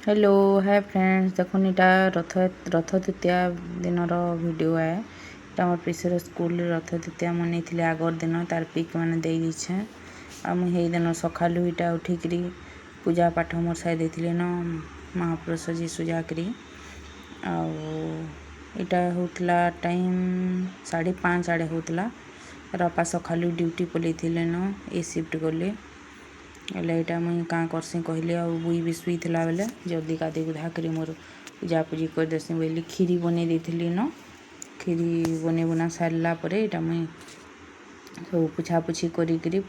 Hello hi friends देखो इटा रथ तृतीया दिन वीडियो है। इटा मोर पीछे स्कूल रथ तृतीया मनी थे आगर दिन तार पिक मैंने देछे आ मुझे दिन सकालू इटा उठिकी पूजा पाठ मोर साई देती न महापुरुष जीशु जाकरी आटा होता टाइम 5:30 आड़े होता बापा सकालू ड्यूटी पलि न ए शिफ्ट गले यहाँ मुई क्या करसी कहली बुई भी शुईला बेले जल्दी गाधे गुधा कर मोर पूजा पूजी करदेसी बोली खीरी बन देती न खीरी बन बुना सारापर यहाँ मुई सब पुछापुछी करी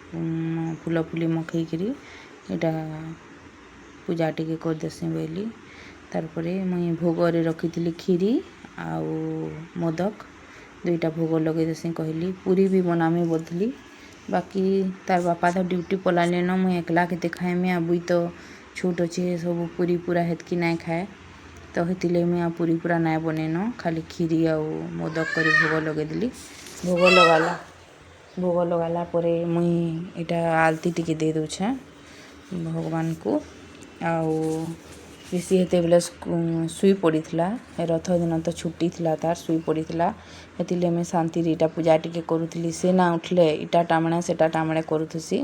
फूल फुली मखईकरी यहाँ पूजा टी करदेसी बोली तार मुई भोग रखी खीरी आउ मोदक दुईटा भोग लगे देसी कहली पूरी भी बनामी बोली बाकी तार बापा तो ड्यूटी पलाले न मुई एकला के खाएमी आ बुई तो छोट अच्छे सब पूरी पूरा हेतकी ना खाए तो हेतिले मुई आ पूरी पूरा ना बने न खाली खीरी आ मोदक कर भोग लगेदेली भोग लगाला परे मुई इटा आलती टिके दे दूछे भगवान को आउ ऋषि हेते बेले शुई पड़ी रथ दिन तो छुट्टी थी तार शुई पड़ी हेतिले मैं शांति इटा पूजा टिके करूली से ना उठले इटा टामणे सेटा टामणे करूथसी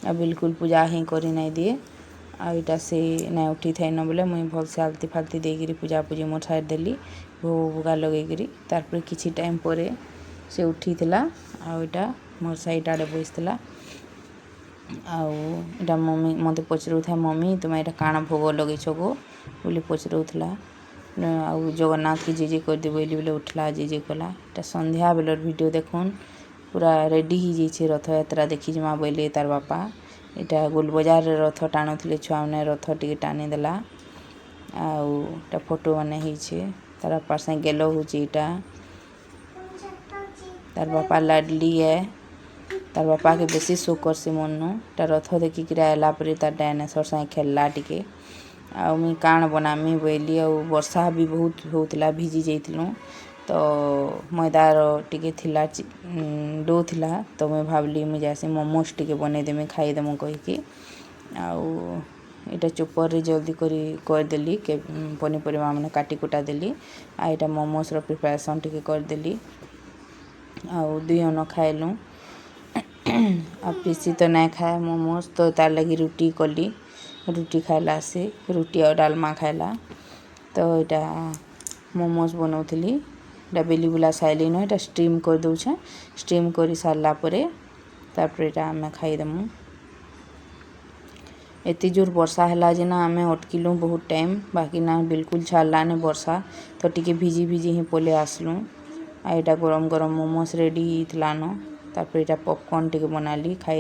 आ बिल्कुल पूजा ही करी नहीं दिए आ इटा से ना उठी थे न बोले मुई भल से आलती फालती देकर पूजा पूजी मोर साइड देली भोग भोगा लगेकरी तार किछि टाइम पर से उठी आ इटा मोर साइड आड़े बसला आटा मम्मी मत पचरू था मम्मी तुम्हें यहाँ काण भोग लगेछ गो बोली पचरूला आउ जगन्नाथ की जे करदे बोली बोले उठला जे कला इटा संध्या बेलर वीडियो देखुन पूरा रेडी ही जाइए रथ यात्रा देखी जमा बोले तार बापा इटा गोल बजार रथ टाणुले छुआ मैंने रथ टी टाणी देला आटा फोटो मैंने तार बापा से गेल होटा तार बापा लाडली है तार बापा के बेसी शोक करसी मनु ता रथ देखिक आला पर तार डायनासोर साथ खेलला टिके आ मुई काण बनामी बोली आ वर्षा भी बहुत होता भिजी जाइलु तो मैदार टिके थिला डो थिला तो मैं भावली मुझे जासी मोमोज टिके बनईदेमी खाईदेमु कहीकि आटा चोपर जल्दी करदेली के पनीपरिया मैंने काटी कुटा देली आ यहाँ मोमोज प्रिपरेसन टिके करदेली आउ दुई जन खाइलु आ पीसी तो नहीं खाए मोमोज तो तार लगी रुटी कली रुटी खाइला से रुटी और डालमा खाइला तो यहाँ मोमोज बनाऊली इटा बेली बुला साइली न इटा स्टीम कर दूचे स्टीम कर सारापर आम खाईदेमु एत जोर वर्षा है ना आम अटकिलु बहुत टाइम बाकी ना बिल्कुल छाड़लाने वर्षा तो टिके भिजी भिजी ही पले आसलु आ यहाँ गरम गरम मोमोज रेडी थी न तापर यहाँ पॉपकॉर्न टिके बनाली खाई।